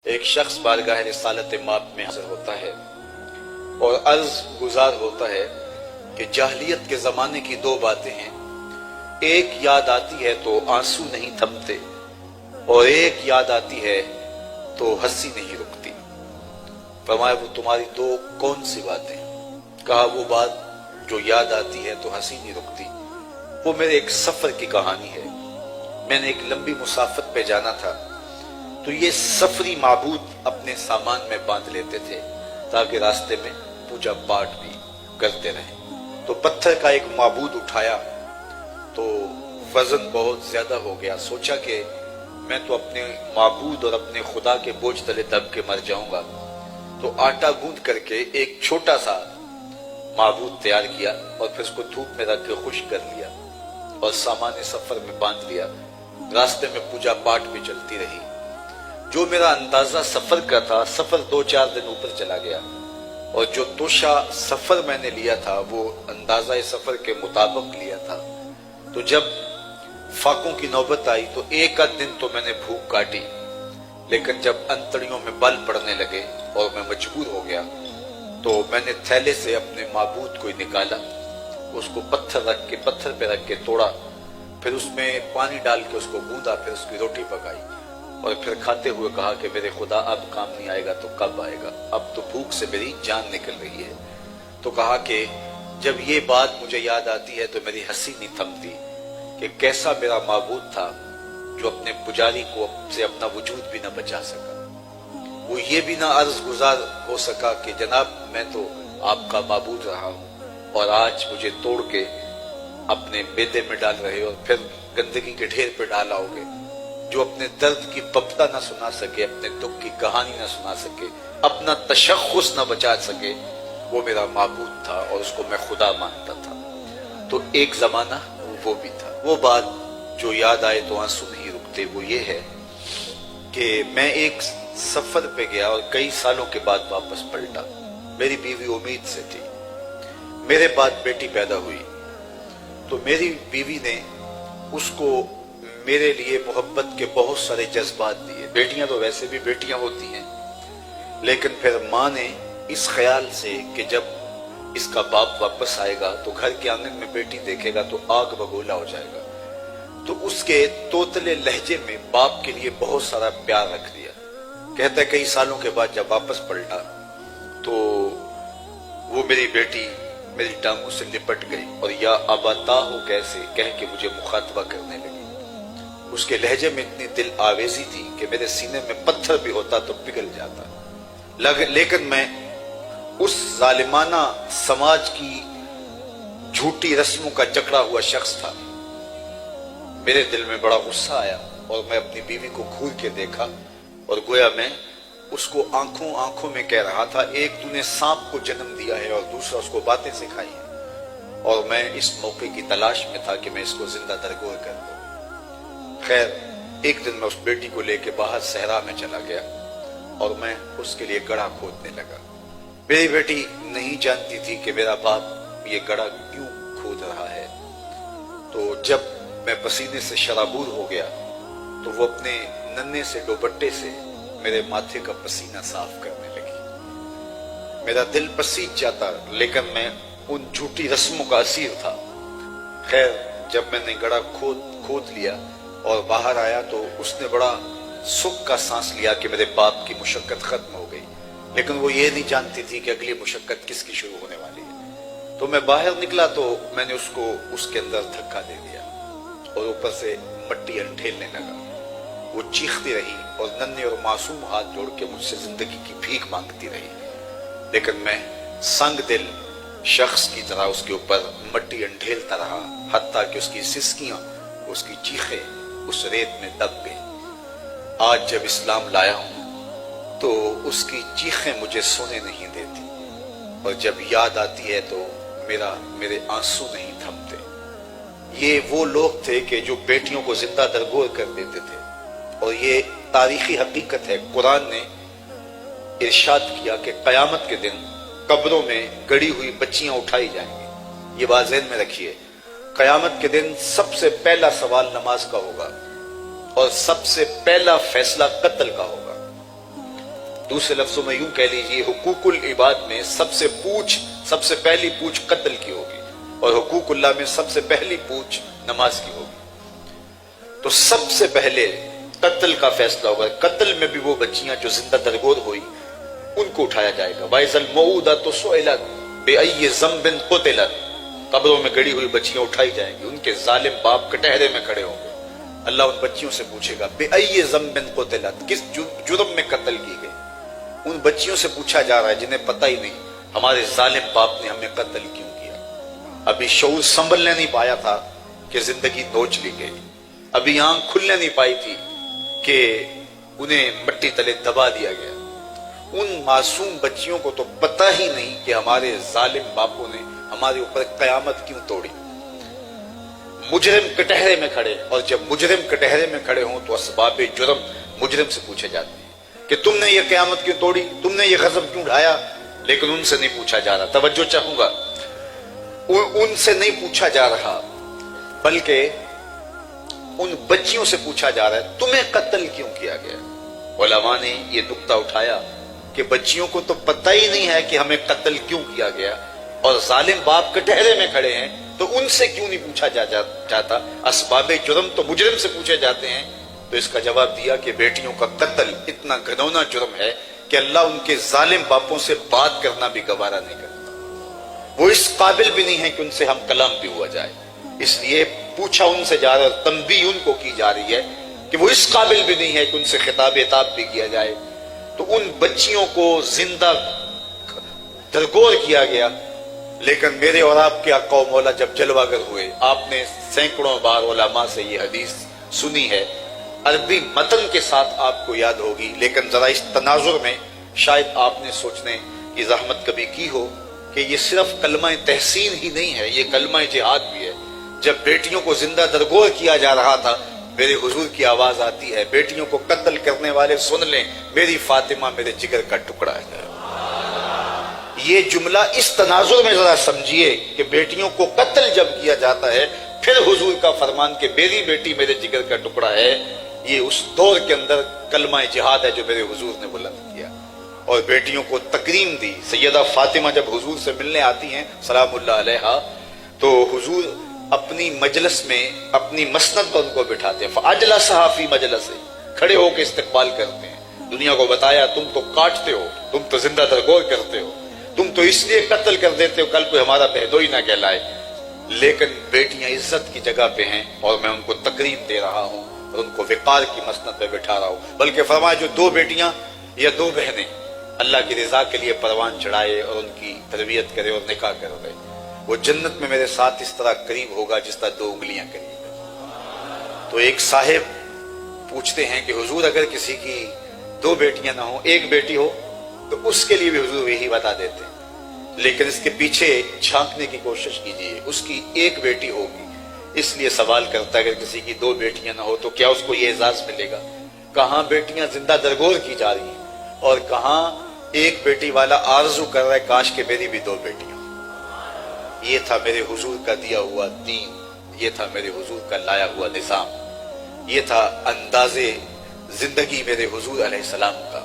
ایک شخص بارگاہ رسالت مآب میں حاضر ہوتا ہے اور عرض گزار ہوتا ہے کہ جاہلیت کے زمانے کی دو باتیں ہیں، ایک یاد آتی ہے تو آنسو نہیں تھمتے اور ایک یاد آتی ہے تو ہنسی نہیں رکتی۔ فرمایا وہ تمہاری دو کون سی باتیں؟ کہا وہ بات جو یاد آتی ہے تو ہنسی نہیں رکتی، وہ میرے ایک سفر کی کہانی ہے۔ میں نے ایک لمبی مسافت پہ جانا تھا تو یہ سفری معبود اپنے سامان میں باندھ لیتے تھے تاکہ راستے میں پوجا پاٹ بھی کرتے رہیں۔ تو پتھر کا ایک معبود اٹھایا تو وزن بہت زیادہ ہو گیا، سوچا کہ میں تو اپنے معبود اور اپنے خدا کے بوجھ تلے دب کے مر جاؤں گا، تو آٹا گوندھ کر کے ایک چھوٹا سا معبود تیار کیا اور پھر اس کو دھوپ میں رکھ کے خشک کر لیا اور سامان سفر میں باندھ لیا۔ راستے میں پوجا پاٹ بھی چلتی رہی۔ جو میرا اندازہ سفر کا تھا، سفر 2-4 دن اوپر چلا گیا، اور جو توشہ سفر میں نے لیا تھا وہ اندازہ سفر کے مطابق لیا تھا۔ تو جب فاقوں کی نوبت آئی تو ایک آدھ دن تو میں نے بھوک کاٹی، لیکن جب انتڑیوں میں بل پڑنے لگے اور میں مجبور ہو گیا تو میں نے تھیلے سے اپنے معبود کو نکالا، اس کو پتھر پہ رکھ کے توڑا، پھر اس میں پانی ڈال کے اس کو گوندا، پھر اس کی روٹی پکائی اور پھر کھاتے ہوئے کہا کہ میرے خدا اب کام نہیں آئے گا تو کب آئے گا، اب تو بھوک سے میری جان نکل رہی ہے۔ تو کہا کہ جب یہ بات مجھے یاد آتی ہے تو میری ہنسی نہیں تھمتی کہ کیسا میرا معبود تھا جو اپنے پجاری کو سے اپنا وجود بھی نہ بچا سکا، وہ یہ بھی نہ عرض گزار ہو سکا کہ جناب میں تو آپ کا معبود رہا ہوں اور آج مجھے توڑ کے اپنے بیدے میں ڈال رہے اور پھر گندگی کے ڈھیر پہ ڈالاؤ گے۔ جو اپنے درد کی پپتا نہ سنا سکے، اپنے دکھ کی کہانی نہ سنا سکے، اپنا تشخص نہ بچا سکے، وہ میرا معبود تھا اور اس کو میں خدا مانتا تھا۔ تو ایک زمانہ وہ بھی تھا۔ وہ بات جو یاد آئے تو آنسو نہیں رکتے وہ یہ ہے کہ میں ایک سفر پہ گیا اور کئی سالوں کے بعد واپس پلٹا۔ میری بیوی امید سے تھی، میرے بعد بیٹی پیدا ہوئی تو میری بیوی نے اس کو میرے لیے محبت کے بہت سارے جذبات دیے۔ بیٹیاں تو ویسے بھی بیٹیاں ہوتی ہیں، لیکن پھر ماں نے اس خیال سے کہ جب اس کا باپ واپس آئے گا تو گھر کے آنگن میں بیٹی دیکھے گا تو آگ بگولا ہو جائے گا، تو اس کے توتلے لہجے میں باپ کے لیے بہت سارا پیار رکھ دیا۔ کہتا ہے کئی سالوں کے بعد جب واپس پلٹا تو وہ میری بیٹی میری ٹانگوں سے لپٹ گئی اور یا اباتا ہو کیسے کہہ کے مجھے مخاطبہ کرنے لگی۔ اس کے لہجے میں اتنی دل آویزی تھی کہ میرے سینے میں پتھر بھی ہوتا تو پگھل جاتا، لیکن میں اس ظالمانہ سماج کی جھوٹی رسموں کا جکڑا ہوا شخص تھا۔ میرے دل میں بڑا غصہ آیا اور میں اپنی بیوی کو گھور کے دیکھا اور گویا میں اس کو آنکھوں میں کہہ رہا تھا، ایک تو نے سانپ کو جنم دیا ہے اور دوسرا اس کو باتیں سکھائی ہیں، اور میں اس موقع کی تلاش میں تھا کہ میں اس کو زندہ درگور کر دوں۔ خیر ایک دن میں اس بیٹی کو لے کے باہر صحرا میں چلا گیا اور میں اس کے لیے گڑھا کھودنے لگا۔ میری بیٹی نہیں جانتی تھی کہ میرا باپ یہ گڑھا کیوں کھود رہا ہے۔ تو جب میں پسینے سے شرابور ہو گیا تو وہ اپنے ننھے سے دوپٹے سے میرے ماتھے کا پسینہ صاف کرنے لگی۔ میرا دل پسیج جاتا لیکن میں ان جھوٹی رسموں کا اسیر تھا۔ خیر جب میں نے گڑھا کھود لیا اور باہر آیا تو اس نے بڑا سکھ کا سانس لیا کہ میرے باپ کی مشقت ختم ہو گئی، لیکن وہ یہ نہیں جانتی تھی کہ اگلی مشقت کس کی شروع ہونے والی ہے۔ تو میں باہر نکلا تو میں نے اس کو اس کے اندر دھکا دے دیا اور اوپر سے مٹی انٹھیلنے لگا۔ وہ چیختی رہی اور ننھے اور معصوم ہاتھ جوڑ کے مجھ سے زندگی کی بھیک مانگتی رہی، لیکن میں سنگ دل شخص کی طرح اس کے اوپر مٹی انڈھیلتا رہا، حتیٰ کہ اس کی سسکیاں، اس کی چیخیں اس ریت میں دب گئی۔ آج جب اسلام لایا ہوں تو اس کی چیخیں مجھے سونے نہیں دیتی، اور جب یاد آتی ہے تو میرے آنسو نہیں تھمتے۔ یہ وہ لوگ تھے کہ جو بیٹیوں کو زندہ درگور کر دیتے تھے، اور یہ تاریخی حقیقت ہے۔ قرآن نے ارشاد کیا کہ قیامت کے دن قبروں میں گڑی ہوئی بچیاں اٹھائی جائیں گی۔ یہ بات ذہن میں رکھیے، قیامت کے دن سب سے پہلا سوال نماز کا ہوگا اور سب سے پہلا فیصلہ قتل کا ہوگا۔ دوسرے لفظوں میں یوں کہہ لیجئے حقوق العباد میں سب سے پہلی پوچھ قتل کی ہوگی، اور حقوق اللہ میں سب سے پہلی پوچھ نماز کی ہوگی۔ تو سب سے پہلے قتل کا فیصلہ ہوگا۔ قتل میں بھی وہ بچیاں جو زندہ درگور ہوئی ان کو اٹھایا جائے گا۔ وَإِذَا الْمَوْءُودَةُ سُئِلَتْ بِأَيِّ ذَنبٍ قُتِلَتْ، قبروں میں گڑی ہوئی بچیاں اٹھائی جائیں گی، ان کے ظالم باپ کٹہرے میں کھڑے ہوں گے۔ اللہ ان بچیوں سے پوچھے گا بِأَيِّ ذَنبٍ قُتِلَتْ، کس جرم میں قتل کی گئی۔ ان بچیوں سے پوچھا جا رہا ہے جنہیں پتہ ہی نہیں ہمارے ظالم باپ نے ہمیں قتل کیوں کیا۔ ابھی شعور سنبھلنے نہیں پایا تھا کہ زندگی نوچ لی گئی، ابھی آنکھ کھلنے نہیں پائی تھی کہ انہیں مٹی تلے دبا دیا گیا۔ ان معصوم بچیوں کو تو پتہ ہی نہیں کہ ہمارے ظالم باپوں نے ہمارے اوپر قیامت کیوں توڑی۔ مجرم کٹہرے میں کھڑے، اور جب مجرم کٹہرے میں کھڑے ہوں تو اسباب جرم مجرم سے پوچھے جاتے ہیں کہ تم نے یہ قیامت کیوں توڑی، تم نے یہ غضب کیوں ڈھایا، لیکن ان سے نہیں پوچھا جا رہا۔ توجہ چاہوں گا، ان سے نہیں پوچھا جا رہا بلکہ ان بچیوں سے پوچھا جا رہا ہے تمہیں قتل کیوں کیا گیا۔ علماء نے یہ نقطہ اٹھایا کہ بچیوں کو تو پتہ ہی نہیں ہے کہ ہمیں قتل کیوں کیا گیا، اور ظالم باپ کٹہرے میں کھڑے ہیں تو ان سے کیوں نہیں پوچھا جاتا۔ اسباب جرم تو مجرم سے پوچھے جاتے ہیں۔ تو اس کا جواب دیا کہ بیٹیوں کا قتل اتنا گھنونا جرم ہے کہ اللہ ان کے ظالم باپوں سے بات کرنا بھی گوارا نہیں کرتا، وہ اس قابل بھی نہیں ہے کہ ان سے ہم کلام بھی ہوا جائے۔ اس لیے پوچھا ان سے جا رہا ہے، تنبیہ ان کو کی جا رہی ہے کہ وہ اس قابل بھی نہیں ہے کہ ان سے خطاب عتاب بھی کیا جائے۔ تو ان بچیوں کو زندہ درگور کیا گیا، لیکن میرے اور آپ کے آقا و مولا جب جلوہ گر ہوئے، آپ نے سینکڑوں بار علماء سے یہ حدیث سنی ہے، عربی متن کے ساتھ آپ کو یاد ہوگی، لیکن ذرا اس تناظر میں شاید آپ نے سوچنے کی زحمت کبھی کی ہو کہ یہ صرف کلمہ تحسین ہی نہیں ہے، یہ کلمہ جہاد بھی ہے۔ جب بیٹیوں کو زندہ درگور کیا جا رہا تھا، میرے حضور کی آواز آتی ہے بیٹیوں کو قتل کرنے والے سن لیں، میری فاطمہ میرے جگر کا ٹکڑا ہے۔ یہ جملہ اس تناظر میں ذرا سمجھیے کہ بیٹیوں کو قتل جب کیا جاتا ہے پھر حضور کا فرمان کہ میری بیٹی میرے جگر کا ٹکڑا ہے، یہ اس دور کے اندر کلمہ جہاد ہے جو میرے حضور نے بلند کیا اور بیٹیوں کو تکریم دی۔ سیدہ فاطمہ جب حضور سے ملنے آتی ہیں سلام اللہ علیہا، تو حضور اپنی مجلس میں اپنی مسند پر ان کو بٹھاتے ہیں، فَأَجْلَسَهَا فِي مَجْلَسِهِ، کھڑے ہو کے استقبال کرتے ہیں۔ دنیا کو بتایا تم تو کاٹتے ہو، تم تو زندہ درگور کرتے ہو، تم تو اس لیے قتل کر دیتے ہو کل کوئی ہمارا بہنوئی نہ کہلائے، لیکن بیٹیاں عزت کی جگہ پہ ہیں اور میں ان کو تکریم دے رہا ہوں اور ان کو وقار کی مسند پہ بٹھا رہا ہوں۔ بلکہ فرمایا جو دو بیٹیاں یا دو بہنیں اللہ کی رضا کے لیے پروان چڑھائے اور ان کی تربیت کرے اور نکاح کر دے، وہ جنت میں میرے ساتھ اس طرح قریب ہوگا جس طرح دو انگلیاں قریب۔ تو ایک صاحب پوچھتے ہیں کہ حضور اگر کسی کی دو بیٹیاں نہ ہوں، ایک بیٹی ہو تو اس کے لیے بھی حضور یہی بتا دیتے ہیں، لیکن اس کے پیچھے جھانکنے کی کوشش کیجیے، اس کی ایک بیٹی ہوگی، اس لیے سوال کرتا ہے اگر کسی کی دو بیٹیاں نہ ہو تو کیا اس کو یہ اعزاز ملے گا؟ کہاں بیٹیاں زندہ درگور کی جا رہی ہیں اور کہاں ایک بیٹی والا آرزو کر رہا ہے کاش کہ میری بھی دو بیٹیاں۔ یہ تھا میرے حضور کا دیا ہوا دین، یہ تھا میرے حضور کا لایا ہوا نظام، یہ تھا انداز زندگی میرے حضور علیہ السلام کا۔